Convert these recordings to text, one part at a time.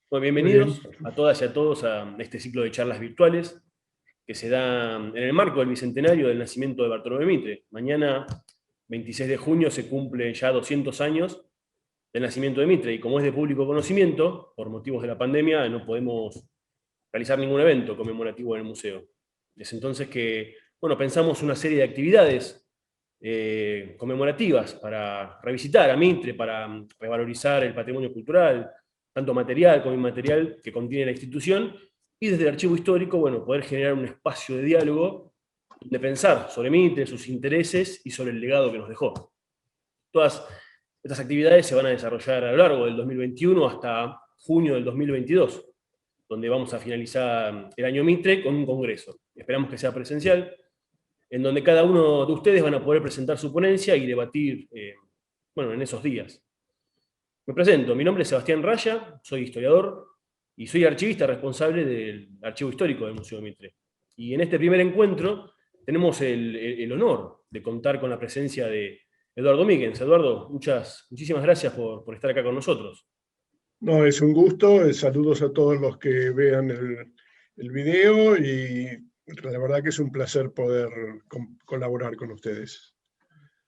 Bueno, Muy bien. bienvenidos a todas y a todos a este ciclo de charlas virtuales que se da en el marco del bicentenario del nacimiento de Bartolomé Mitre. Mañana, 26 de junio, se cumplen ya 200 años del nacimiento de Mitre, y como es de público conocimiento, por motivos de la pandemia, no podemos realizar ningún evento conmemorativo en el museo. Es entonces que, bueno, pensamos una serie de actividades conmemorativas para revisitar a Mitre, para revalorizar el patrimonio cultural, tanto material como inmaterial, que contiene la institución, y desde el archivo histórico, bueno, poder generar un espacio de diálogo, de pensar sobre Mitre, sus intereses y sobre el legado que nos dejó. Todas estas actividades se van a desarrollar a lo largo del 2021 hasta junio del 2022, donde vamos a finalizar el año Mitre con un congreso. Esperamos que sea presencial, en donde cada uno de ustedes van a poder presentar su ponencia y debatir, bueno, en esos días. Me presento, mi nombre es Sebastián Raya, soy historiador y soy archivista responsable del Archivo Histórico del Museo Mitre. Y en este primer encuentro tenemos el honor de contar con la presencia de Eduardo Míguez. Eduardo, muchísimas gracias por estar acá con nosotros. No, es un gusto. Saludos a todos los que vean el video y la verdad que es un placer poder colaborar con ustedes.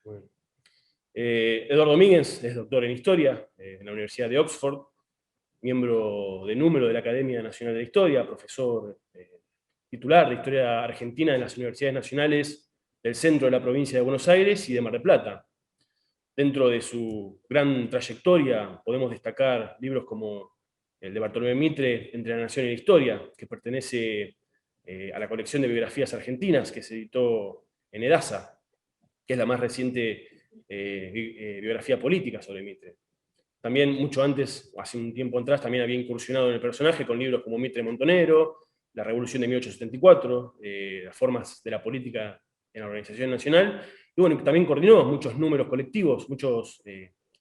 Bueno. Eduardo Míguez es doctor en Historia en la Universidad de Oxford, miembro de número de la Academia Nacional de Historia, profesor titular de Historia Argentina en las Universidades Nacionales del centro de la provincia de Buenos Aires y de Mar del Plata. Dentro de su gran trayectoria podemos destacar libros como el de Bartolomé Mitre, Entre la Nación y la Historia, que pertenece a la colección de biografías argentinas que se editó en Edasa, que es la más reciente biografía política sobre Mitre. También mucho antes, hace un tiempo atrás, también había incursionado en el personaje con libros como Mitre Montonero, La Revolución de 1874, Las formas de la política en la Organización Nacional, y bueno, también coordinó muchos números colectivos, muchos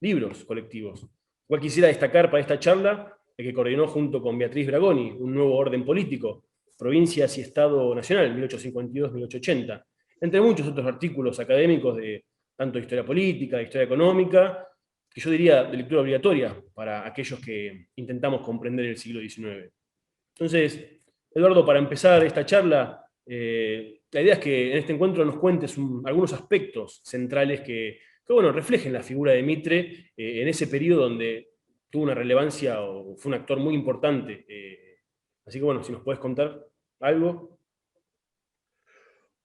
libros colectivos. Igual quisiera destacar para esta charla el que coordinó junto con Beatriz Bragoni, Un nuevo orden político, Provincias y Estado Nacional, 1852-1880, entre muchos otros artículos académicos de tanto historia política, de historia económica, que yo diría de lectura obligatoria para aquellos que intentamos comprender el siglo XIX. Entonces, Eduardo, para empezar esta charla, la idea es que en este encuentro nos cuentes algunos aspectos centrales que, bueno, reflejen la figura de Mitre en ese periodo donde tuvo una relevancia o fue un actor muy importante. Así que, bueno, si nos puedes contar algo.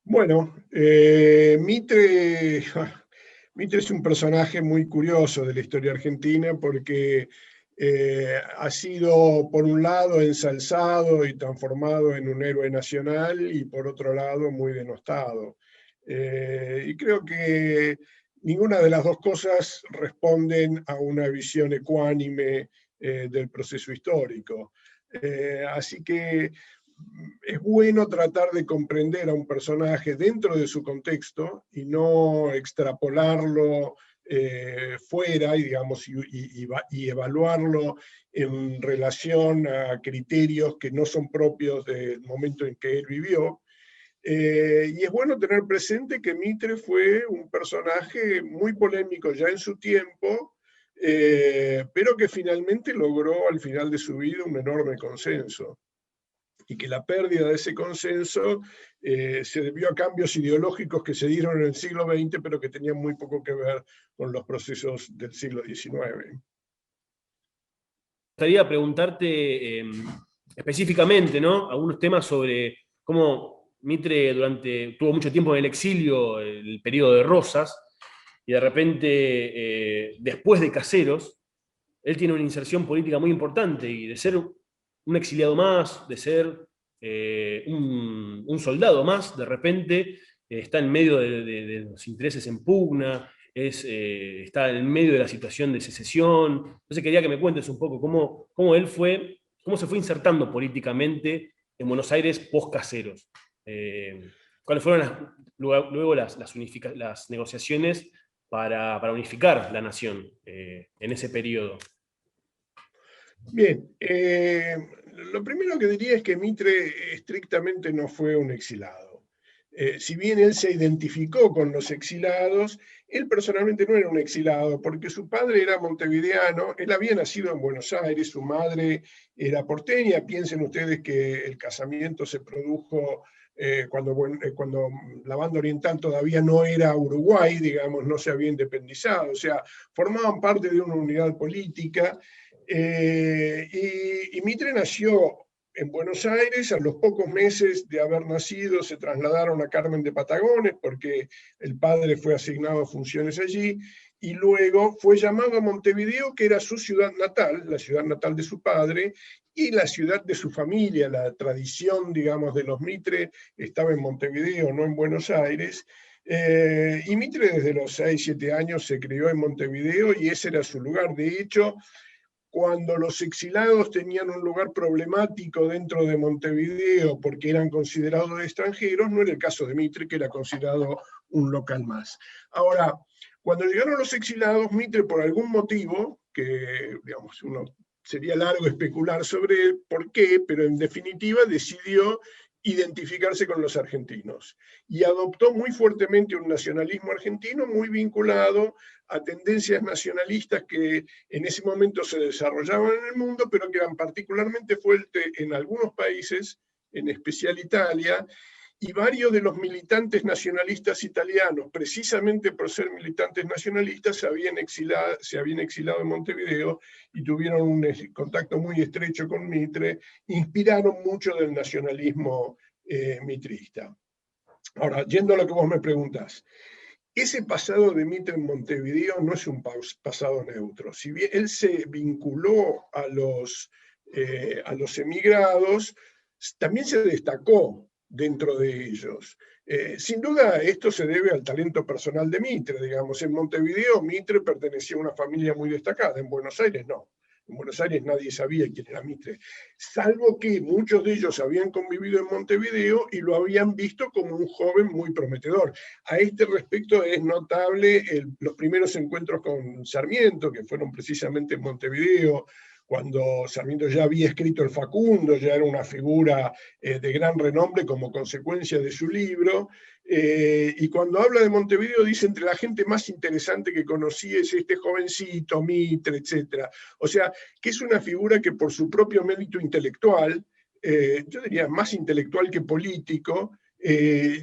Bueno, Mitre es un personaje muy curioso de la historia argentina porque ha sido, por un lado, ensalzado y transformado en un héroe nacional y, por otro lado, muy denostado. Y creo que ninguna de las dos cosas responden a una visión ecuánime del proceso histórico. Así que es bueno tratar de comprender a un personaje dentro de su contexto y no extrapolarlo fuera, y, digamos, y evaluarlo en relación a criterios que no son propios del momento en que él vivió. Y es bueno tener presente que Mitre fue un personaje muy polémico ya en su tiempo, pero que finalmente logró al final de su vida un enorme consenso, y que la pérdida de ese consenso se debió a cambios ideológicos que se dieron en el siglo XX, pero que tenían muy poco que ver con los procesos del siglo XIX. Me gustaría preguntarte específicamente, ¿no?, algunos temas sobre cómo Mitre tuvo mucho tiempo en el exilio, el periodo de Rosas, y de repente, después de Caseros, él tiene una inserción política muy importante, y de ser un exiliado más, de ser un soldado más, de repente está en medio de los intereses en pugna, está en medio de la situación de secesión. Entonces quería que me cuentes un poco cómo se fue insertando políticamente en Buenos Aires post-Caseros. ¿Cuáles fueron luego las negociaciones para unificar la nación en ese periodo? Bien, lo primero que diría es que Mitre estrictamente no fue un exilado. Si bien él se identificó con los exilados, él personalmente no era un exilado, porque su padre era montevideano, él había nacido en Buenos Aires, su madre era porteña. Piensen ustedes que el casamiento se produjo cuando la banda oriental todavía no era Uruguay, digamos, no se había independizado, o sea, formaban parte de una unidad política, y Mitre nació en Buenos Aires. A los pocos meses de haber nacido se trasladaron a Carmen de Patagones porque el padre fue asignado a funciones allí, y luego fue llamado a Montevideo, que era su ciudad natal, la ciudad natal de su padre, y la ciudad de su familia. La tradición, digamos, de los Mitre estaba en Montevideo, no en Buenos Aires. Y Mitre desde los 6, 7 años se crió en Montevideo y ese era su lugar. De hecho, cuando los exilados tenían un lugar problemático dentro de Montevideo porque eran considerados extranjeros, no era el caso de Mitre, que era considerado un local más. Ahora, cuando llegaron los exilados, Mitre, por algún motivo, que digamos, sería largo especular sobre por qué, pero en definitiva decidió identificarse con los argentinos y adoptó muy fuertemente un nacionalismo argentino muy vinculado a tendencias nacionalistas que en ese momento se desarrollaban en el mundo, pero que eran particularmente fuertes en algunos países, en especial Italia, y varios de los militantes nacionalistas italianos, precisamente por ser militantes nacionalistas, se habían exilado en Montevideo y tuvieron un contacto muy estrecho con Mitre, inspiraron mucho del nacionalismo mitrista. Ahora, yendo a lo que vos me preguntás, ese pasado de Mitre en Montevideo no es un pasado neutro. Si bien él se vinculó a los emigrados, también se destacó dentro de ellos. Sin duda, esto se debe al talento personal de Mitre. Digamos, en Montevideo Mitre pertenecía a una familia muy destacada, en Buenos Aires no. En Buenos Aires nadie sabía quién era Mitre, salvo que muchos de ellos habían convivido en Montevideo y lo habían visto como un joven muy prometedor. A este respecto es notable los primeros encuentros con Sarmiento, que fueron precisamente en Montevideo, cuando Sarmiento ya había escrito el Facundo, ya era una figura de gran renombre como consecuencia de su libro, y cuando habla de Montevideo dice: entre la gente más interesante que conocí es este jovencito, Mitre, etc. O sea, que es una figura que por su propio mérito intelectual, yo diría más intelectual que político,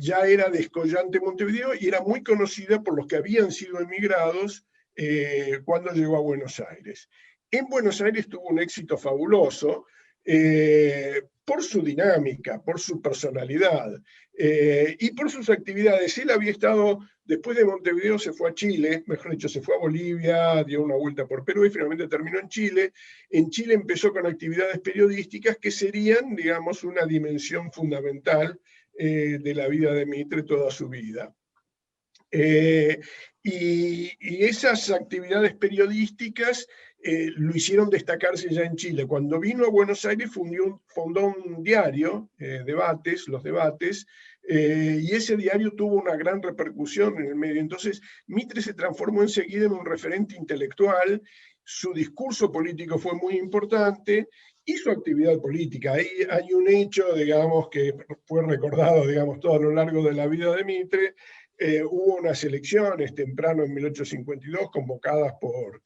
ya era descollante en Montevideo y era muy conocida por los que habían sido emigrados cuando llegó a Buenos Aires. En Buenos Aires tuvo un éxito fabuloso por su dinámica, por su personalidad y por sus actividades. Él había estado, después de Montevideo se fue a Chile, mejor dicho, se fue a Bolivia, dio una vuelta por Perú y finalmente terminó en Chile. En Chile empezó con actividades periodísticas que serían, digamos, una dimensión fundamental de la vida de Mitre toda su vida. Y esas actividades periodísticas lo hicieron destacarse ya en Chile. Cuando vino a Buenos Aires fundó un diario, Los Debates, y ese diario tuvo una gran repercusión en el medio. Entonces Mitre se transformó enseguida en un referente intelectual, su discurso político fue muy importante, y su actividad política. Hay un hecho, digamos, que fue recordado, digamos, todo a lo largo de la vida de Mitre. Hubo unas elecciones temprano en 1852 convocadas por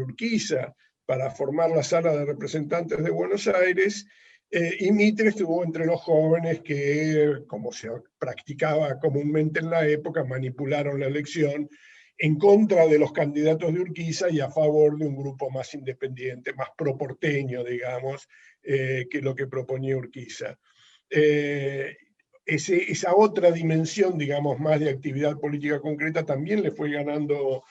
Urquiza para formar la Sala de Representantes de Buenos Aires, y Mitre estuvo entre los jóvenes que, como se practicaba comúnmente en la época, manipularon la elección en contra de los candidatos de Urquiza y a favor de un grupo más independiente, más proporteño, digamos, que lo que proponía Urquiza. Esa otra dimensión, digamos, más de actividad política concreta también le fue ganando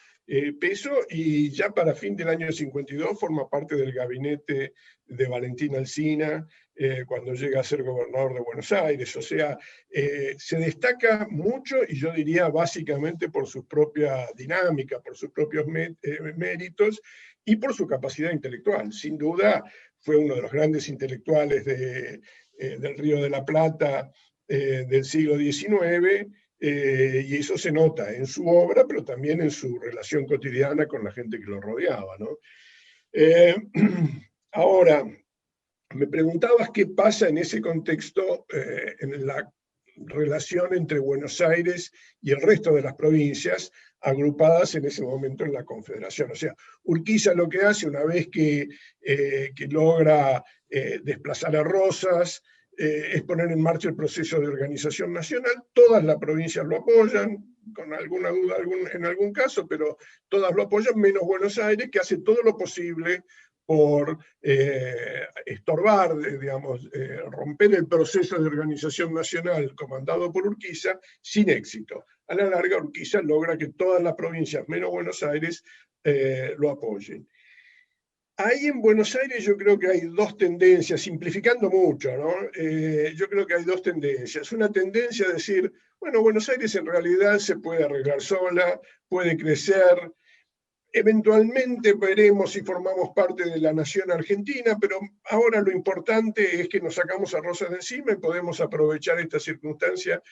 peso, y ya para fin del año 52 forma parte del gabinete de Valentín Alsina cuando llega a ser gobernador de Buenos Aires. O sea, se destaca mucho, y yo diría básicamente por su propia dinámica, por sus propios méritos y por su capacidad intelectual. Sin duda fue uno de los grandes intelectuales del Río de la Plata del siglo XIX, y eso se nota en su obra, pero también en su relación cotidiana con la gente que lo rodeaba, ¿no? Ahora, me preguntabas qué pasa en ese contexto, en la relación entre Buenos Aires y el resto de las provincias agrupadas en ese momento en la Confederación. O sea, Urquiza lo que hace una vez que logra desplazar a Rosas, es poner en marcha el proceso de organización nacional. Todas las provincias lo apoyan, con alguna duda en algún caso, pero todas lo apoyan, menos Buenos Aires, que hace todo lo posible por estorbar, digamos, romper el proceso de organización nacional comandado por Urquiza, sin éxito. A la larga, Urquiza logra que todas las provincias, menos Buenos Aires, lo apoyen. Ahí en Buenos Aires yo creo que hay dos tendencias, simplificando mucho, ¿no? Yo creo que hay dos tendencias. Una tendencia a decir, bueno, Buenos Aires en realidad se puede arreglar sola, puede crecer, eventualmente veremos si formamos parte de la nación argentina, pero ahora lo importante es que nos sacamos a Rosas de encima y podemos aprovechar esta circunstancia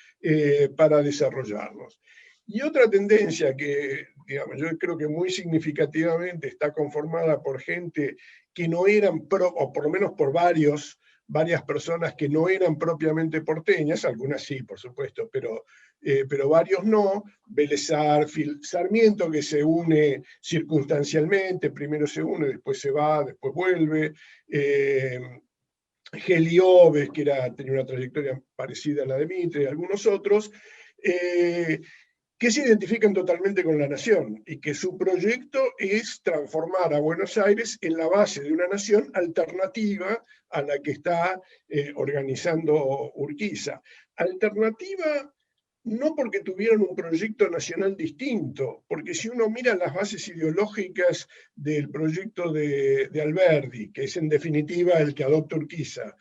para desarrollarnos. Y otra tendencia que, digamos, yo creo que muy significativamente está conformada por gente que no eran, o por lo menos por varias personas que no eran propiamente porteñas, algunas sí, por supuesto, pero varios no. Vélez Sarsfield, Sarmiento, que se une circunstancialmente, primero se une, después se va, después vuelve, Gelioves, que tenía una trayectoria parecida a la de Mitre, y algunos otros, que se identifican totalmente con la nación y que su proyecto es transformar a Buenos Aires en la base de una nación alternativa a la que está organizando Urquiza. Alternativa no porque tuvieron un proyecto nacional distinto, porque si uno mira las bases ideológicas del proyecto de Alberdi, que es en definitiva el que adopta Urquiza,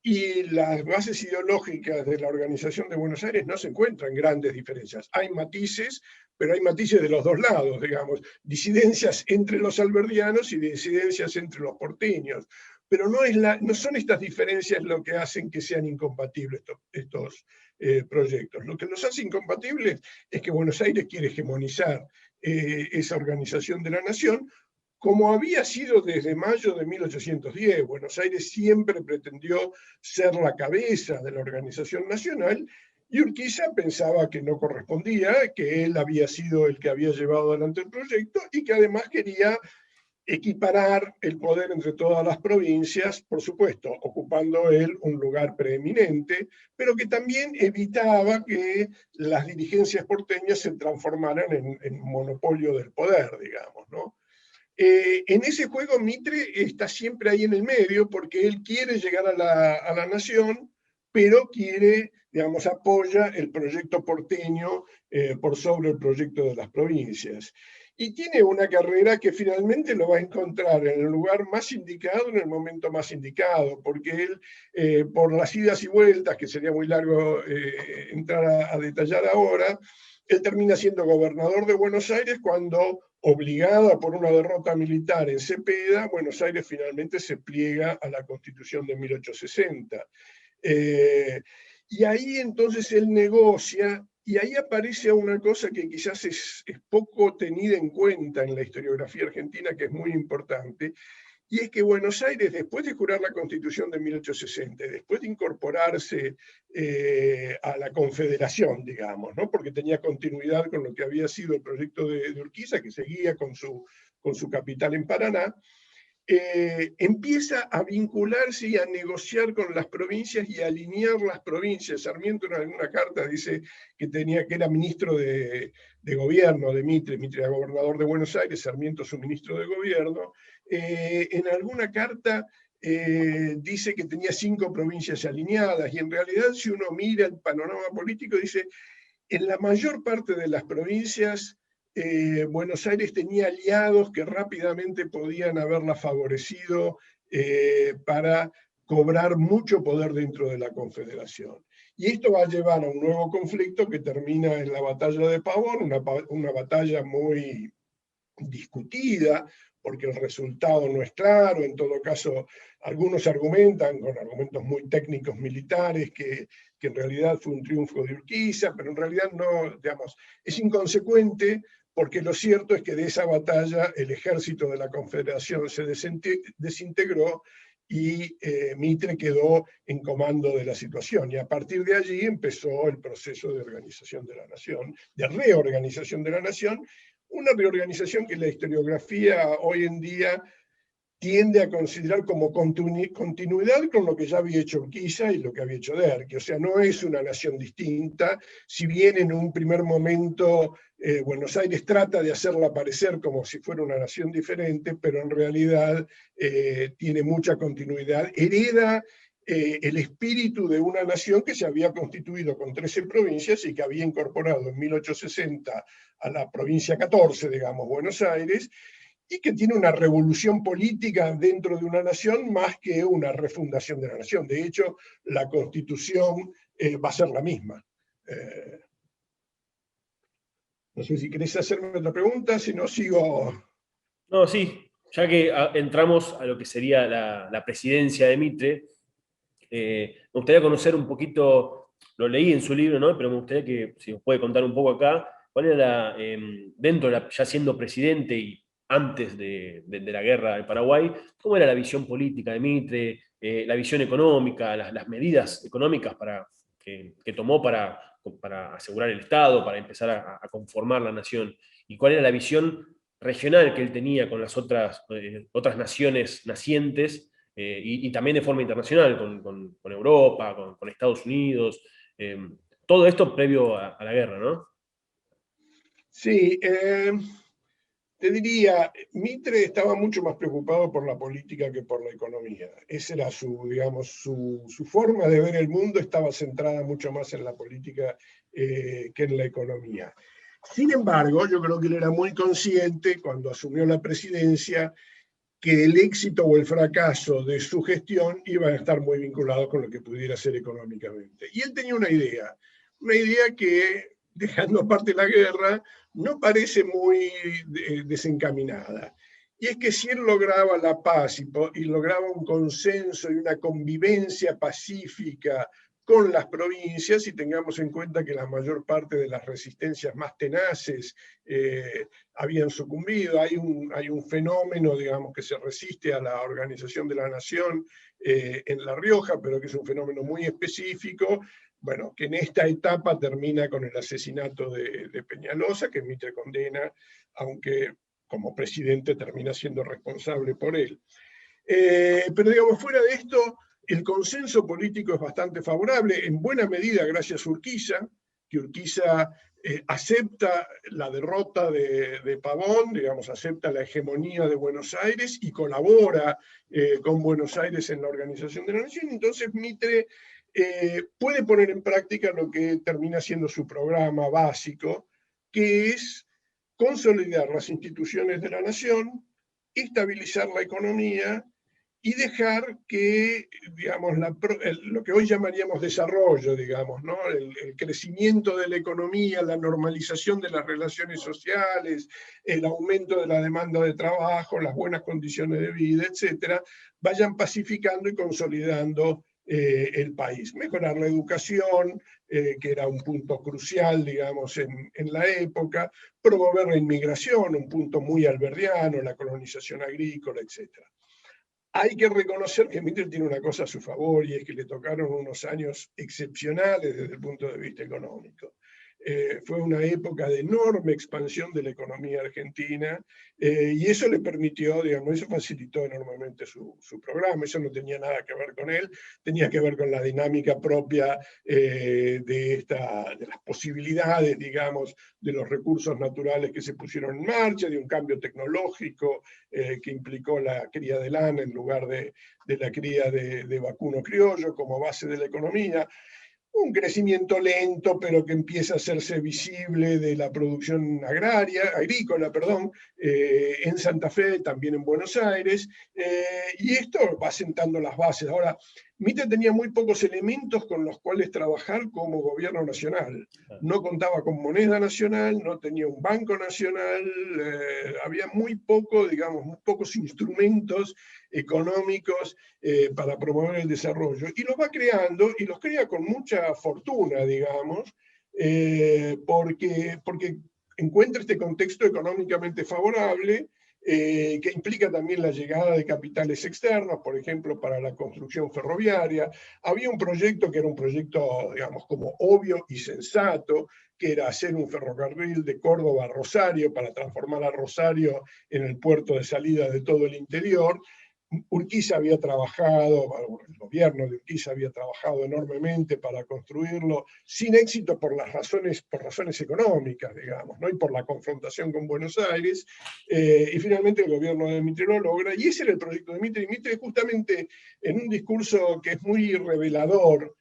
y las bases ideológicas de la Organización de Buenos Aires, no se encuentran grandes diferencias. Hay matices, pero hay matices de los dos lados, digamos, disidencias entre los alberdianos y disidencias entre los porteños. Pero no son estas diferencias lo que hacen que sean incompatibles estos proyectos. Lo que los hace incompatibles es que Buenos Aires quiere hegemonizar esa organización de la nación, como había sido desde mayo de 1810. Buenos Aires siempre pretendió ser la cabeza de la organización nacional, y Urquiza pensaba que no correspondía, que él había sido el que había llevado adelante el proyecto y que además quería equiparar el poder entre todas las provincias, por supuesto, ocupando él un lugar preeminente, pero que también evitaba que las dirigencias porteñas se transformaran en monopolio del poder, digamos, ¿no? En ese juego Mitre está siempre ahí en el medio porque él quiere llegar a la nación, pero digamos, apoya el proyecto porteño por sobre el proyecto de las provincias. Y tiene una carrera que finalmente lo va a encontrar en el lugar más indicado, en el momento más indicado, porque él, por las idas y vueltas, que sería muy largo entrar a detallar ahora, él termina siendo gobernador de Buenos Aires cuando, obligada por una derrota militar en Cepeda, Buenos Aires finalmente se pliega a la Constitución de 1860. Y ahí entonces él negocia, y ahí aparece una cosa que quizás es poco tenida en cuenta en la historiografía argentina, que es muy importante, y es que Buenos Aires, después de jurar la Constitución de 1860, después de incorporarse a la Confederación, digamos, ¿no? Porque tenía continuidad con lo que había sido el proyecto de Urquiza, que seguía con su capital en Paraná, empieza a vincularse y a negociar con las provincias y a alinear las provincias. Sarmiento en alguna carta dice que era ministro de gobierno de Mitre. Mitre era gobernador de Buenos Aires, Sarmiento su ministro de gobierno. En alguna carta dice que tenía 5 provincias alineadas, y en realidad si uno mira el panorama político dice, en la mayor parte de las provincias Buenos Aires tenía aliados que rápidamente podían haberla favorecido para cobrar mucho poder dentro de la Confederación. Y esto va a llevar a un nuevo conflicto que termina en la batalla de Pavón, una batalla muy discutida, porque el resultado no es claro. En todo caso, algunos argumentan, con argumentos muy técnicos militares, que en realidad fue un triunfo de Urquiza, pero en realidad no, digamos, es inconsecuente, porque lo cierto es que de esa batalla el ejército de la Confederación se desintegró y Mitre quedó en comando de la situación. Y a partir de allí empezó el proceso de organización de la nación, de reorganización de la nación, una reorganización que la historiografía hoy en día tiende a considerar como continuidad con lo que ya había hecho Urquiza y lo que había hecho Derqui. O sea, no es una nación distinta, si bien en un primer momento Buenos Aires trata de hacerla parecer como si fuera una nación diferente, pero en realidad tiene mucha continuidad, hereda el espíritu de una nación que se había constituido con 13 provincias y que había incorporado en 1860 a la provincia 14, digamos, Buenos Aires, y que tiene una revolución política dentro de una nación más que una refundación de la nación. De hecho, la Constitución va a ser la misma. No sé si querés hacerme otra pregunta, si no sigo... No, sí, ya que entramos a lo que sería la presidencia de Mitre, me gustaría conocer un poquito, lo leí en su libro, ¿no? Pero me gustaría que, si nos puede contar un poco acá, cuál era dentro de ya siendo presidente y antes de la guerra del Paraguay, cómo era la visión política de Mitre, la visión económica, las medidas económicas que tomó para asegurar el Estado, para empezar a conformar la nación, y cuál era la visión regional que él tenía con las otras naciones nacientes, y también de forma internacional, con Europa, con Estados Unidos, todo esto previo a la guerra, ¿no? Sí, te diría, Mitre estaba mucho más preocupado por la política que por la economía. Esa era su, digamos, su forma de ver el mundo, estaba centrada mucho más en la política que en la economía. Sin embargo, yo creo que él era muy consciente cuando asumió la presidencia que el éxito o el fracaso de su gestión iban a estar muy vinculados con lo que pudiera ser económicamente. Y él tenía una idea que, dejando aparte la guerra, no parece muy desencaminada. Y es que si él lograba la paz y lograba un consenso y una convivencia pacífica con las provincias, y tengamos en cuenta que la mayor parte de las resistencias más tenaces habían sucumbido. Hay un fenómeno, digamos, que se resiste a la organización de la nación en La Rioja, pero que es un fenómeno muy específico, bueno, que en esta etapa termina con el asesinato de Peñalosa, que Mitre condena, aunque como presidente termina siendo responsable por él. Pero digamos, fuera de esto, el consenso político es bastante favorable, en buena medida gracias a Urquiza, que Urquiza acepta la derrota de Pavón, digamos, acepta la hegemonía de Buenos Aires y colabora con Buenos Aires en la organización de la nación. Entonces Mitre puede poner en práctica lo que termina siendo su programa básico, que es consolidar las instituciones de la nación, estabilizar la economía y dejar que, digamos, lo que hoy llamaríamos desarrollo, digamos, ¿no? El crecimiento de la economía, la normalización de las relaciones sociales, el aumento de la demanda de trabajo, las buenas condiciones de vida, etcétera, vayan pacificando y consolidando el país. Mejorar la educación, que era un punto crucial, digamos, en la época, promover la inmigración, un punto muy alberdiano, la colonización agrícola, etcétera. Hay que reconocer que Mitre tiene una cosa a su favor, y es que le tocaron unos años excepcionales desde el punto de vista económico. Fue una época de enorme expansión de la economía argentina, y eso le permitió, digamos, eso facilitó enormemente su programa. Eso no tenía nada que ver con él, tenía que ver con la dinámica propia de las posibilidades, digamos, de los recursos naturales que se pusieron en marcha, de un cambio tecnológico que implicó la cría de lana en lugar de la cría de vacuno criollo como base de la economía. Un crecimiento lento, pero que empieza a hacerse visible, de la producción agrícola, perdón, en Santa Fe, también en Buenos Aires, y esto va sentando las bases. Ahora, Mitre tenía muy pocos elementos con los cuales trabajar como gobierno nacional. No contaba con moneda nacional, no tenía un banco nacional, había muy poco, digamos, muy pocos instrumentos económicos para promover el desarrollo. Y los va creando, y los crea con mucha fortuna, digamos, porque encuentra este contexto económicamente favorable, que implica también la llegada de capitales externos, por ejemplo, para la construcción ferroviaria. Había un proyecto que era un proyecto, digamos, como obvio y sensato, que era hacer un ferrocarril de Córdoba a Rosario para transformar a Rosario en el puerto de salida de todo el interior. Urquiza había trabajado, el gobierno de Urquiza había trabajado enormemente para construirlo, sin éxito por razones económicas, digamos, ¿no? Y por la confrontación con Buenos Aires, y finalmente el gobierno de Mitre lo logra, y ese era el proyecto de Mitre, y Mitre justamente en un discurso que es muy revelador,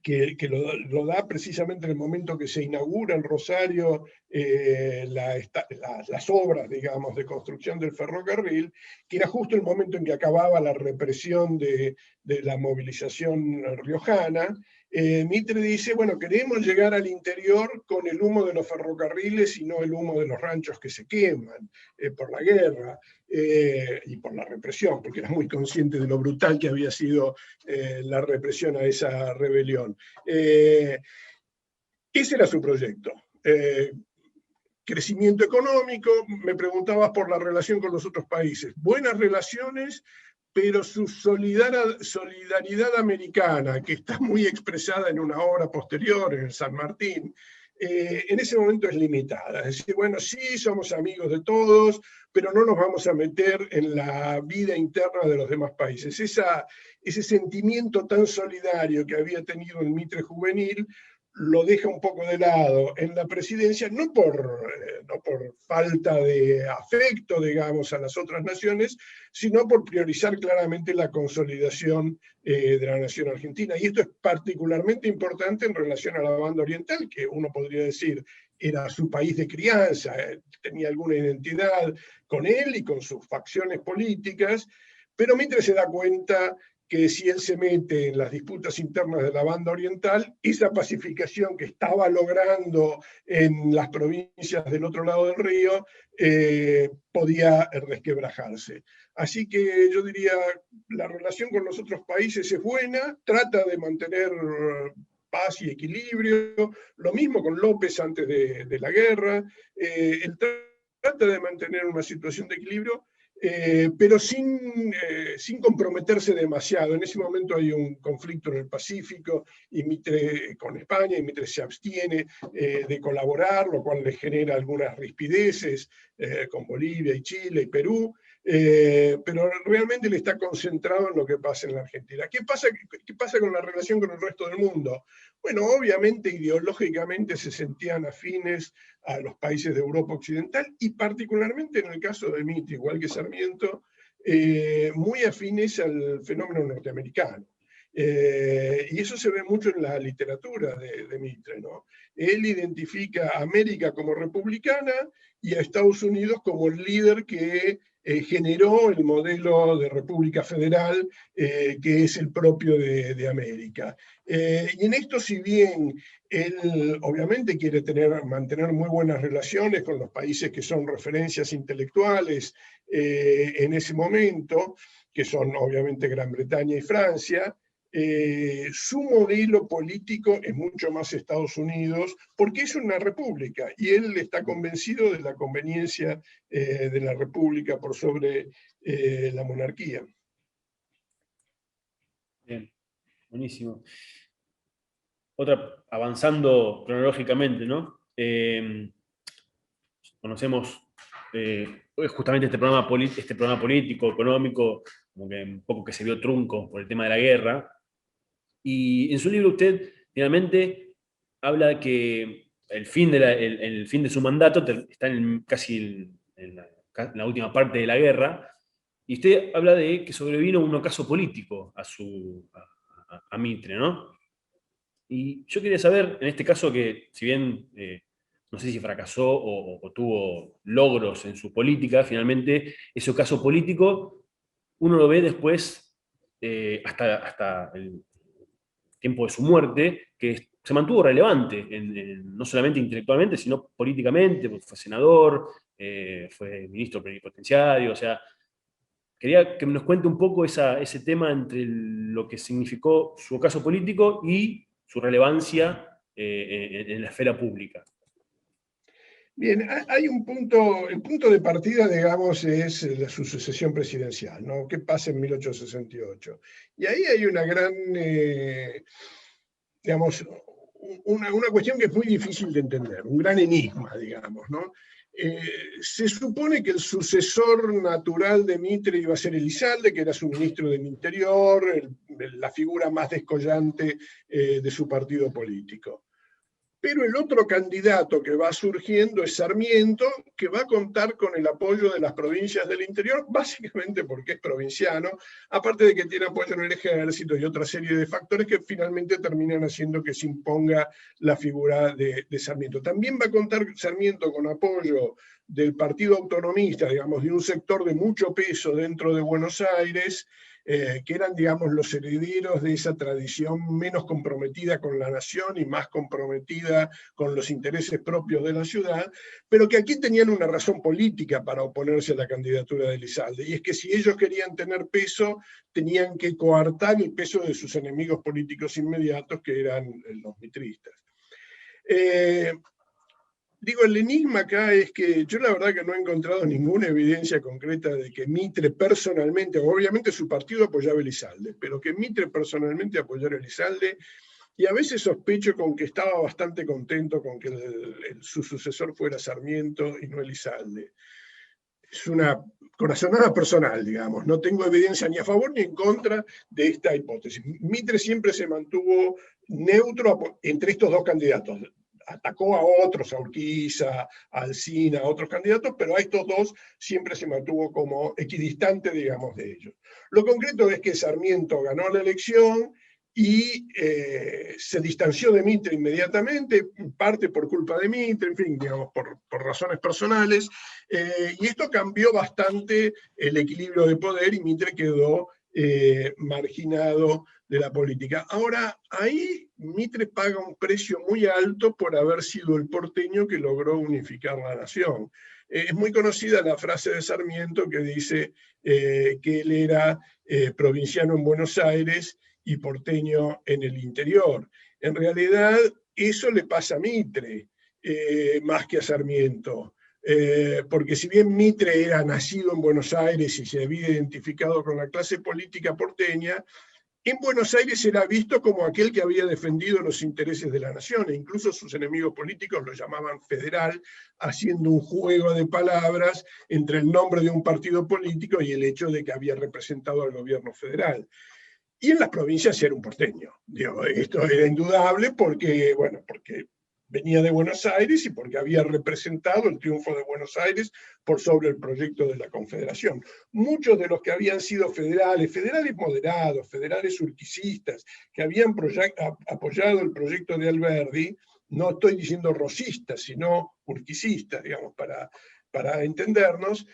que lo da precisamente en el momento que se inaugura en Rosario las obras, digamos, de construcción del ferrocarril, que era justo el momento en que acababa la represión de la movilización riojana. Mitre dice, bueno, queremos llegar al interior con el humo de los ferrocarriles y no el humo de los ranchos que se queman por la guerra y por la represión, porque era muy consciente de lo brutal que había sido la represión a esa rebelión. Ese era su proyecto. Crecimiento económico, me preguntabas por la relación con los otros países. Buenas relaciones, pero su solidaridad americana, que está muy expresada en una obra posterior, en el San Martín, en ese momento es limitada. Es decir, bueno, sí, somos amigos de todos, pero no nos vamos a meter en la vida interna de los demás países. Ese sentimiento tan solidario que había tenido el Mitre juvenil lo deja un poco de lado en la presidencia, no por falta de afecto, digamos, a las otras naciones, sino por priorizar claramente la consolidación de la nación argentina. Y esto es particularmente importante en relación a la banda oriental, que uno podría decir era su país de crianza, tenía alguna identidad con él y con sus facciones políticas, pero Mitre se da cuenta que si él se mete en las disputas internas de la banda oriental, esa pacificación que estaba logrando en las provincias del otro lado del río podía resquebrajarse. Así que yo diría, la relación con los otros países es buena, trata de mantener paz y equilibrio, lo mismo con López antes de la guerra, él trata de mantener una situación de equilibrio, pero sin comprometerse demasiado. En ese momento hay un conflicto en el Pacífico y Mitre con España, y Mitre se abstiene de colaborar, lo cual le genera algunas rispideces con Bolivia y Chile y Perú, pero realmente le está concentrado en lo que pasa en la Argentina. ¿Qué pasa con la relación con el resto del mundo? Bueno, obviamente ideológicamente se sentían afines a los países de Europa Occidental y particularmente en el caso de Mitre, igual que Sarmiento, muy afines al fenómeno norteamericano. Y eso se ve mucho en la literatura de Mitre, ¿no? Él identifica a América como republicana y a Estados Unidos como el líder que generó el modelo de república federal que es el propio de América. Y en esto, si bien él obviamente quiere mantener muy buenas relaciones con los países que son referencias intelectuales en ese momento, que son obviamente Gran Bretaña y Francia, su modelo político es mucho más Estados Unidos, porque es una república, y él está convencido de la conveniencia de la república por sobre la monarquía. Bien, buenísimo. Avanzando cronológicamente, ¿no? Conocemos justamente este programa político, económico, como que un poco que se vio trunco por el tema de la guerra. Y en su libro usted finalmente habla de que el fin de su mandato está casi en la última parte de la guerra, y usted habla de que sobrevino un ocaso político a Mitre, ¿no? Y yo quería saber, en este caso, que si bien no sé si fracasó o tuvo logros en su política, finalmente ese ocaso político uno lo ve después, hasta el tiempo de su muerte, que se mantuvo relevante, no solamente intelectualmente, sino políticamente, porque fue senador, fue ministro plenipotenciario, o sea, quería que nos cuente un poco ese tema entre lo que significó su ocaso político y su relevancia en la esfera pública. Bien, hay un punto, el punto de partida, digamos, es la sucesión presidencial, ¿no? ¿Qué pasa en 1868? Y ahí hay una gran, digamos, una cuestión que es muy difícil de entender, un gran enigma, digamos, ¿no? Se supone que el sucesor natural de Mitre iba a ser Elizalde, que era su ministro del Interior, la figura más descollante de su partido político. Pero el otro candidato que va surgiendo es Sarmiento, que va a contar con el apoyo de las provincias del interior, básicamente porque es provinciano, aparte de que tiene apoyo en el ejército y otra serie de factores que finalmente terminan haciendo que se imponga la figura de Sarmiento. También va a contar Sarmiento con apoyo del Partido Autonomista, digamos, de un sector de mucho peso dentro de Buenos Aires, que eran, digamos, los herederos de esa tradición menos comprometida con la nación y más comprometida con los intereses propios de la ciudad, pero que aquí tenían una razón política para oponerse a la candidatura de Elizalde, y es que si ellos querían tener peso, tenían que coartar el peso de sus enemigos políticos inmediatos, que eran los mitristas. Digo, el enigma acá es que yo la verdad que no he encontrado ninguna evidencia concreta de que Mitre personalmente, obviamente su partido apoyaba a Elizalde, pero que Mitre personalmente apoyara a Elizalde, y a veces sospecho con que estaba bastante contento con que su sucesor fuera Sarmiento y no Elizalde. Es una corazonada personal, digamos, no tengo evidencia ni a favor ni en contra de esta hipótesis. Mitre siempre se mantuvo neutro entre estos dos candidatos. Atacó a otros, a Urquiza, a Alsina, a otros candidatos, pero a estos dos siempre se mantuvo como equidistante, digamos, de ellos. Lo concreto es que Sarmiento ganó la elección y se distanció de Mitre inmediatamente, parte por culpa de Mitre, en fin, digamos, por razones personales, y esto cambió bastante el equilibrio de poder y Mitre quedó marginado de la política. Ahora, ahí Mitre paga un precio muy alto por haber sido el porteño que logró unificar la nación. Es muy conocida la frase de Sarmiento que dice que él era provinciano en Buenos Aires y porteño en el interior. En realidad, eso le pasa a Mitre, más que a Sarmiento. Porque si bien Mitre era nacido en Buenos Aires y se había identificado con la clase política porteña, en Buenos Aires era visto como aquel que había defendido los intereses de la nación, e incluso sus enemigos políticos lo llamaban federal, haciendo un juego de palabras entre el nombre de un partido político y el hecho de que había representado al gobierno federal. Y en las provincias era un porteño. Digo, esto era indudable porque, bueno, porque venía de Buenos Aires y porque había representado el triunfo de Buenos Aires por sobre el proyecto de la Confederación. Muchos de los que habían sido federales, federales moderados, federales urquicistas, que habían apoyado el proyecto de Alberdi, no estoy diciendo rosistas, sino urquicistas, digamos, para entendernos,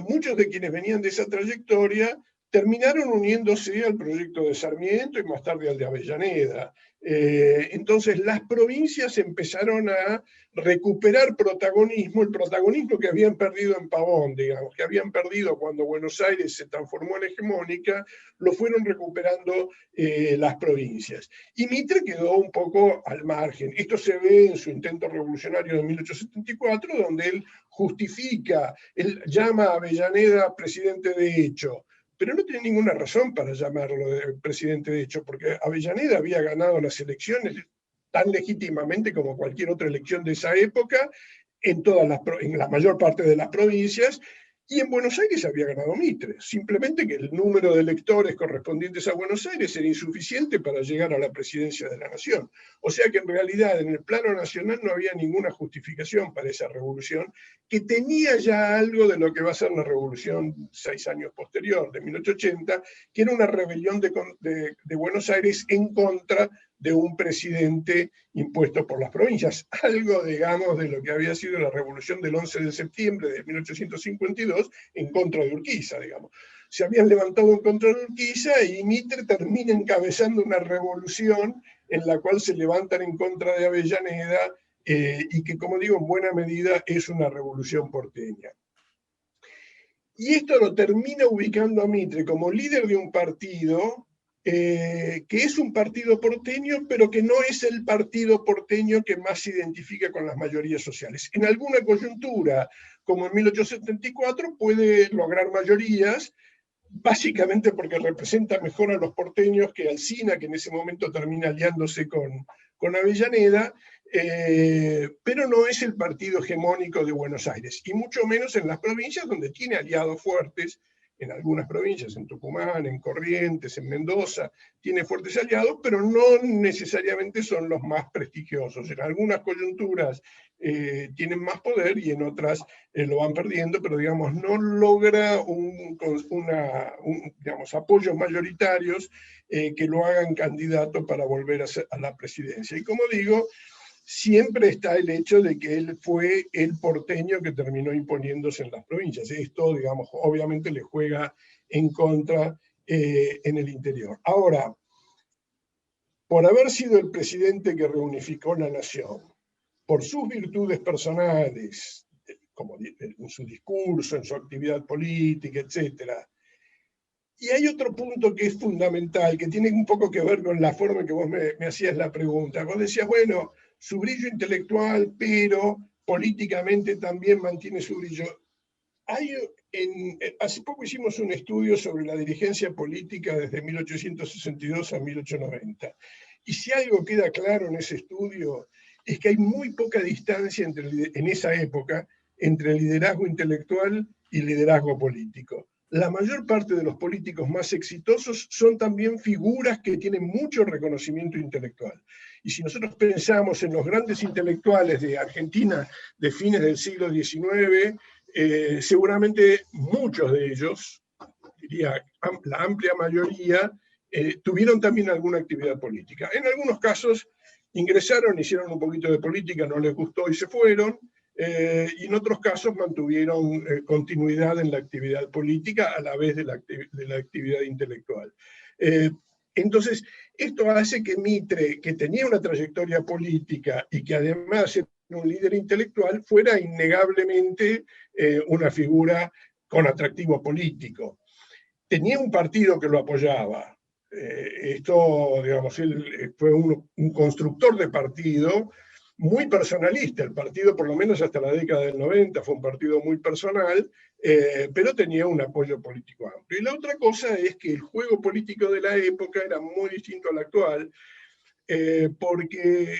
muchos de quienes venían de esa trayectoria terminaron uniéndose al proyecto de Sarmiento y más tarde al de Avellaneda. Entonces las provincias empezaron a recuperar protagonismo, el protagonismo que habían perdido en Pavón, digamos, que habían perdido cuando Buenos Aires se transformó en hegemónica, lo fueron recuperando las provincias. Y Mitre quedó un poco al margen. Esto se ve en su intento revolucionario de 1874, donde él justifica, él llama a Avellaneda presidente de hecho, pero no tiene ninguna razón para llamarlo de presidente de hecho, porque Avellaneda había ganado las elecciones tan legítimamente como cualquier otra elección de esa época, en la mayor parte de las provincias, y en Buenos Aires había ganado Mitre, simplemente que el número de electores correspondientes a Buenos Aires era insuficiente para llegar a la presidencia de la nación. O sea que en realidad en el plano nacional no había ninguna justificación para esa revolución, que tenía ya algo de lo que va a ser la revolución 6 años posterior, de 1880, que era una rebelión de Buenos Aires en contra de un presidente impuesto por las provincias, algo, digamos, de lo que había sido la revolución del 11 de septiembre de 1852 en contra de Urquiza, digamos. Se habían levantado en contra de Urquiza y Mitre termina encabezando una revolución en la cual se levantan en contra de Avellaneda y que, como digo, en buena medida es una revolución porteña. Y esto lo termina ubicando a Mitre como líder de un partido que es un partido porteño, pero que no es el partido porteño que más se identifica con las mayorías sociales. En alguna coyuntura, como en 1874, puede lograr mayorías, básicamente porque representa mejor a los porteños que Alsina, que en ese momento termina aliándose con Avellaneda, pero no es el partido hegemónico de Buenos Aires, y mucho menos en las provincias donde tiene aliados fuertes. En algunas provincias, en Tucumán, en Corrientes, en Mendoza, tiene fuertes aliados, pero no necesariamente son los más prestigiosos. En algunas coyunturas tienen más poder y en otras lo van perdiendo, pero digamos, no logra digamos, apoyos mayoritarios que lo hagan candidato para volver a la presidencia. Y como digo, siempre está el hecho de que él fue el porteño que terminó imponiéndose en las provincias. Esto, digamos, obviamente le juega en contra en el interior. Ahora, por haber sido el presidente que reunificó la nación, por sus virtudes personales, como en su discurso, en su actividad política, etc. Y hay otro punto que es fundamental, que tiene un poco que ver con la forma en que vos me hacías la pregunta. Vos decías, bueno, su brillo intelectual, pero políticamente también mantiene su brillo. Hace poco hicimos un estudio sobre la dirigencia política desde 1862 a 1890. Y si algo queda claro en ese estudio, es que hay muy poca distancia en esa época entre liderazgo intelectual y liderazgo político. La mayor parte de los políticos más exitosos son también figuras que tienen mucho reconocimiento intelectual. Y si nosotros pensamos en los grandes intelectuales de Argentina de fines del siglo XIX, seguramente muchos de ellos, diría la amplia mayoría, tuvieron también alguna actividad política. En algunos casos ingresaron, hicieron un poquito de política, no les gustó y se fueron, y en otros casos mantuvieron continuidad en la actividad política a la vez de la actividad intelectual. Entonces, esto hace que Mitre, que tenía una trayectoria política y que además era un líder intelectual, fuera innegablemente una figura con atractivo político. Tenía un partido que lo apoyaba. Esto, digamos, él fue un constructor de partido muy personalista. El partido, por lo menos hasta la década del 90, fue un partido muy personal, pero tenía un apoyo político amplio. Y la otra cosa es que el juego político de la época era muy distinto al actual, porque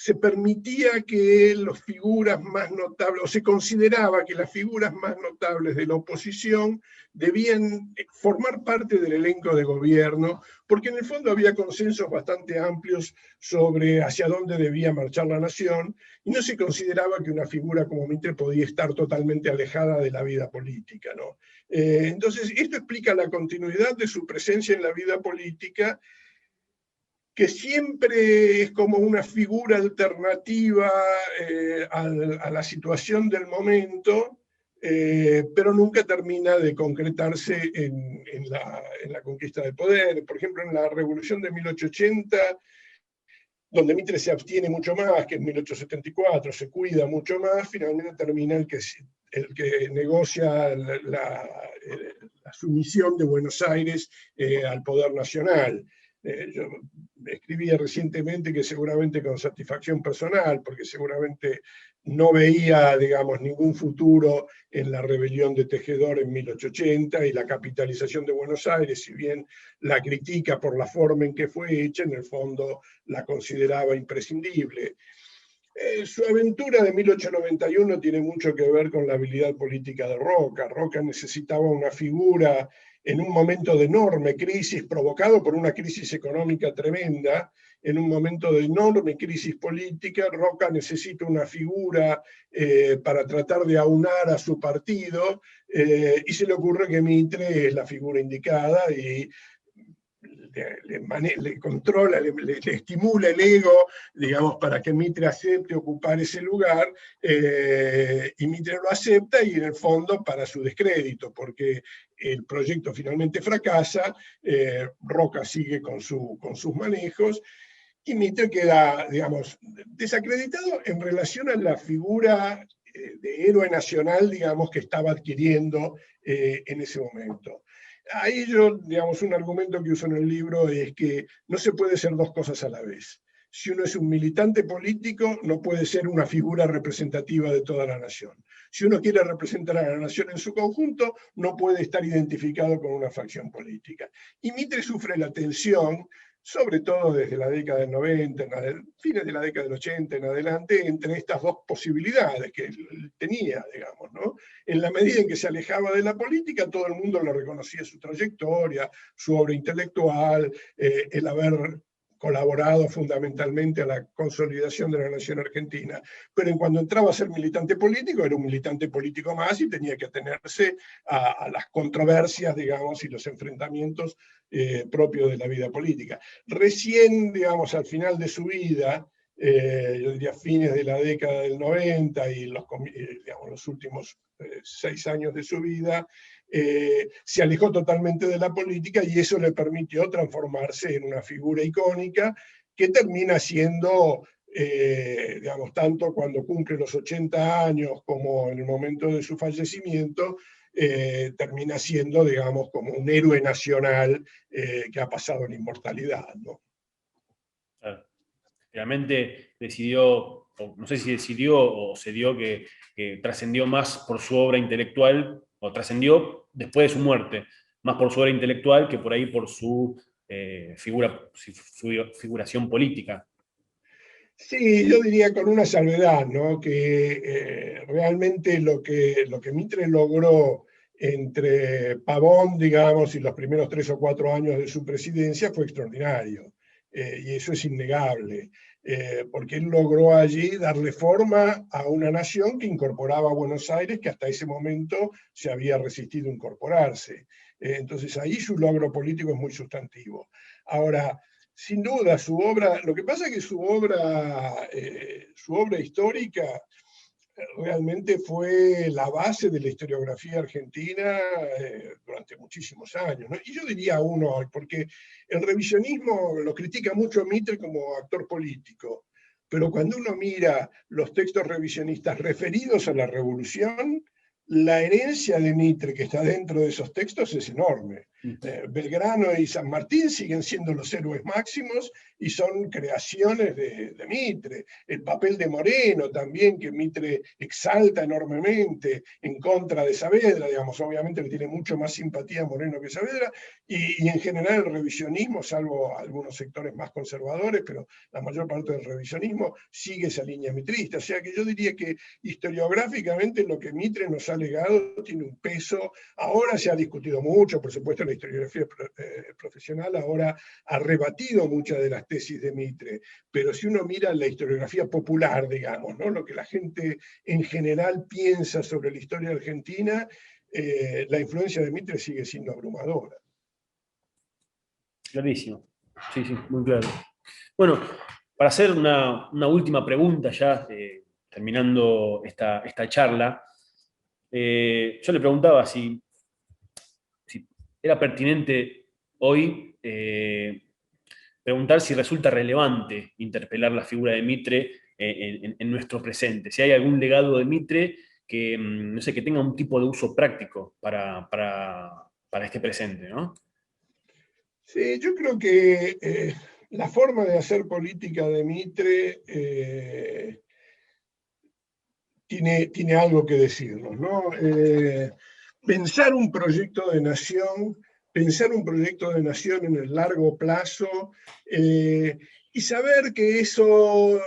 se permitía que las figuras más notables, o se consideraba que las figuras más notables de la oposición debían formar parte del elenco de gobierno, porque en el fondo había consensos bastante amplios sobre hacia dónde debía marchar la nación, y no se consideraba que una figura como Mitre podía estar totalmente alejada de la vida política, ¿no? Entonces, esto explica la continuidad de su presencia en la vida política, que siempre es como una figura alternativa a la situación del momento, pero nunca termina de concretarse en la conquista del poder. Por ejemplo, en la Revolución de 1880, donde Mitre se abstiene mucho más que en 1874, se cuida mucho más, finalmente termina el que negocia la sumisión de Buenos Aires al poder nacional. Yo escribía recientemente que seguramente con satisfacción personal, porque seguramente no veía, digamos, ningún futuro en la rebelión de Tejedor en 1880 y la capitalización de Buenos Aires, si bien la critica por la forma en que fue hecha, en el fondo la consideraba imprescindible. Su aventura de 1891 tiene mucho que ver con la habilidad política de Roca. Roca necesitaba una figura en un momento de enorme crisis, provocado por una crisis económica tremenda. En un momento de enorme crisis política, Roca necesita una figura para tratar de aunar a su partido, y se le ocurre que Mitre es la figura indicada y le controla, le estimula el ego, digamos, para que Mitre acepte ocupar ese lugar, y Mitre lo acepta, y en el fondo para su descrédito, porque el proyecto finalmente fracasa, Roca sigue con sus manejos, y Mitre queda, digamos, desacreditado en relación a la figura de héroe nacional, digamos, que estaba adquiriendo en ese momento. ahí yo, digamos, un argumento que uso en el libro es que no se puede ser dos cosas a la vez. Si uno es un militante político, no puede ser una figura representativa de toda la nación. Si uno quiere representar a la nación en su conjunto, no puede estar identificado con una facción política. Y Mitre sufre la tensión, sobre todo desde la década del 90, fines de la década del 80 en adelante, entre estas dos posibilidades que él tenía, digamos, ¿no? En la medida en que se alejaba de la política, todo el mundo le reconocía su trayectoria, su obra intelectual, el haber colaborado fundamentalmente a la consolidación de la nación argentina, pero en cuando entraba a ser militante político, era un militante político más y tenía que atenerse a las controversias, digamos, y los enfrentamientos propios de la vida política. Recién, digamos, al final de su vida, yo diría fines de la década del 90 y digamos, los últimos 6 años de su vida, se alejó totalmente de la política y eso le permitió transformarse en una figura icónica que termina siendo, digamos, tanto cuando cumple los 80 años como en el momento de su fallecimiento, termina siendo, digamos, como un héroe nacional que ha pasado en inmortalidad, ¿no? Claro. Realmente decidió, o no sé si decidió o se dio que trascendió más por su obra intelectual, o trascendió después de su muerte, más por su obra intelectual que por ahí por su, figuración política. Sí, yo diría con una salvedad, ¿no? Que realmente lo que Mitre logró entre Pavón, digamos, y los primeros 3 o 4 años de su presidencia fue extraordinario. Y eso es innegable, porque él logró allí darle forma a una nación que incorporaba a Buenos Aires, que hasta ese momento se había resistido a incorporarse. Entonces ahí su logro político es muy sustantivo. Ahora, sin duda, su obra, lo que pasa es que su obra histórica realmente fue la base de la historiografía argentina durante muchísimos años, ¿no? Y yo diría aún hoy, porque el revisionismo lo critica mucho a Mitre como actor político, pero cuando uno mira los textos revisionistas referidos a la revolución, la herencia de Mitre que está dentro de esos textos es enorme. Belgrano y San Martín siguen siendo los héroes máximos y son creaciones de Mitre. El papel de Moreno también, que Mitre exalta enormemente en contra de Saavedra, digamos, obviamente le tiene mucho más simpatía a Moreno que Saavedra, y en general el revisionismo, salvo algunos sectores más conservadores, pero la mayor parte del revisionismo sigue esa línea mitrista. O sea que yo diría que historiográficamente lo que Mitre nos ha legado tiene un peso. Ahora se ha discutido mucho, por supuesto la historiografía profesional ahora ha rebatido muchas de las tesis de Mitre, pero si uno mira la historiografía popular, digamos, ¿no? Lo que la gente en general piensa sobre la historia argentina, la influencia de Mitre sigue siendo abrumadora. Clarísimo. Sí, sí, muy claro. Bueno, para hacer una última pregunta ya, terminando esta charla, yo le preguntaba si era pertinente hoy preguntar si resulta relevante interpelar la figura de Mitre en nuestro presente, si hay algún legado de Mitre que, no sé, que tenga un tipo de uso práctico para este presente, ¿no? Sí, yo creo que la forma de hacer política de Mitre tiene algo que decirnos, ¿no? Pensar un proyecto de nación, pensar un proyecto de nación en el largo plazo y saber que eso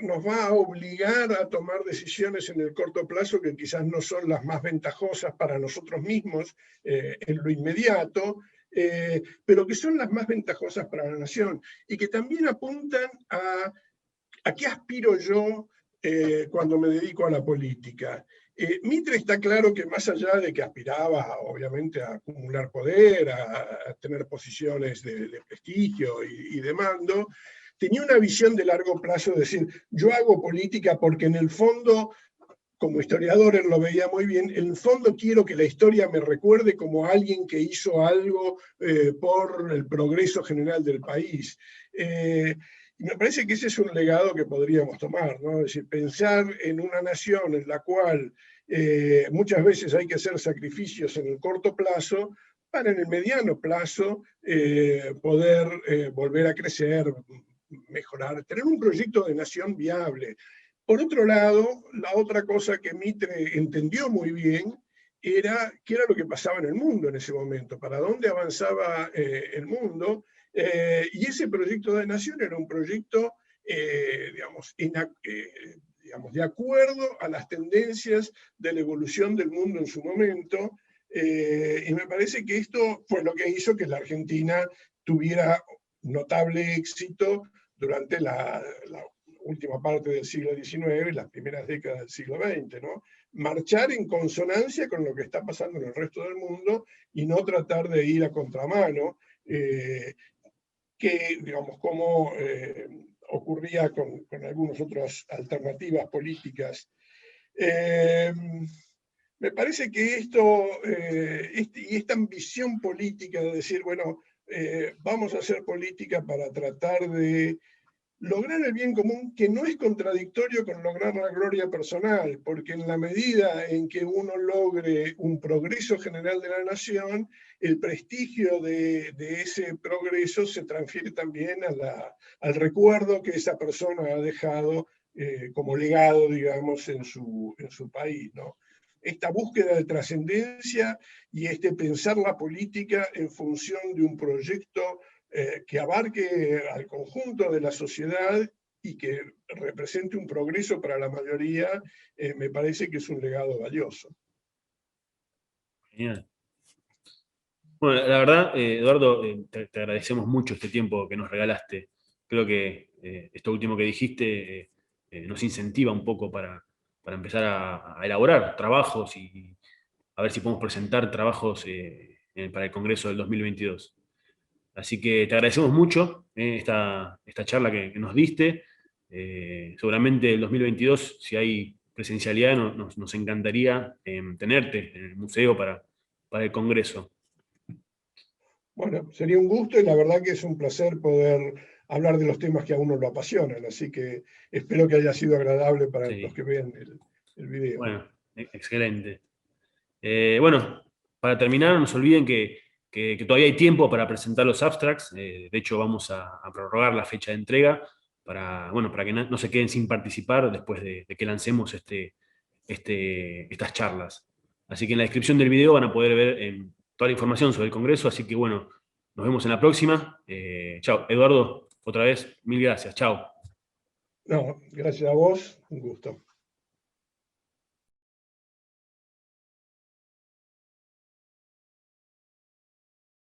nos va a obligar a tomar decisiones en el corto plazo que quizás no son las más ventajosas para nosotros mismos en lo inmediato, pero que son las más ventajosas para la nación y que también apuntan a qué aspiro yo cuando me dedico a la política. Mitre está claro que más allá de que aspiraba, obviamente, a acumular poder, a tener posiciones de prestigio y de mando, tenía una visión de largo plazo, de decir, yo hago política porque en el fondo, como historiador él lo veía muy bien, en el fondo quiero que la historia me recuerde como alguien que hizo algo por el progreso general del país. Y me parece que ese es un legado que podríamos tomar, ¿no? Es decir, pensar en una nación en la cual muchas veces hay que hacer sacrificios en el corto plazo para en el mediano plazo poder volver a crecer, mejorar, tener un proyecto de nación viable. Por otro lado, la otra cosa que Mitre entendió muy bien era qué era lo que pasaba en el mundo en ese momento, para dónde avanzaba el mundo, y ese proyecto de nación era un proyecto, digamos, digamos, de acuerdo a las tendencias de la evolución del mundo en su momento, y me parece que esto fue lo que hizo que la Argentina tuviera notable éxito durante la última parte del siglo XIX y las primeras décadas del siglo XX, ¿no? Marchar en consonancia con lo que está pasando en el resto del mundo y no tratar de ir a contramano, que, digamos, como ocurría con algunas otras alternativas políticas. Me parece que y esta ambición política de decir, bueno, vamos a hacer política para tratar de lograr el bien común, que no es contradictorio con lograr la gloria personal, porque en la medida en que uno logre un progreso general de la nación, el prestigio de ese progreso se transfiere también al recuerdo que esa persona ha dejado como legado, digamos, en su país, ¿no? Esta búsqueda de trascendencia y este pensar la política en función de un proyecto que abarque al conjunto de la sociedad y que represente un progreso para la mayoría, me parece que es un legado valioso. Genial. Bueno, la verdad, Eduardo, te agradecemos mucho este tiempo que nos regalaste. Creo que esto último que dijiste nos incentiva un poco para empezar a elaborar trabajos y a ver si podemos presentar trabajos para el Congreso del 2022. Así que te agradecemos mucho esta charla que nos diste. Seguramente el 2022, si hay presencialidad, nos encantaría tenerte en el museo para el Congreso. Bueno, sería un gusto y la verdad que es un placer poder hablar de los temas que a uno lo apasionan, así que espero que haya sido agradable para los Sí, que vean el video. bueno, excelente. Bueno, para terminar, no se olviden que todavía hay tiempo para presentar los abstracts. De hecho, vamos a prorrogar la fecha de entrega bueno, para que no se queden sin participar después de que lancemos estas charlas. Así que en la descripción del video van a poder ver toda la información sobre el Congreso. Así que bueno, nos vemos en la próxima. Chao. Eduardo, otra vez, mil gracias. Chao. No, gracias a vos, un gusto.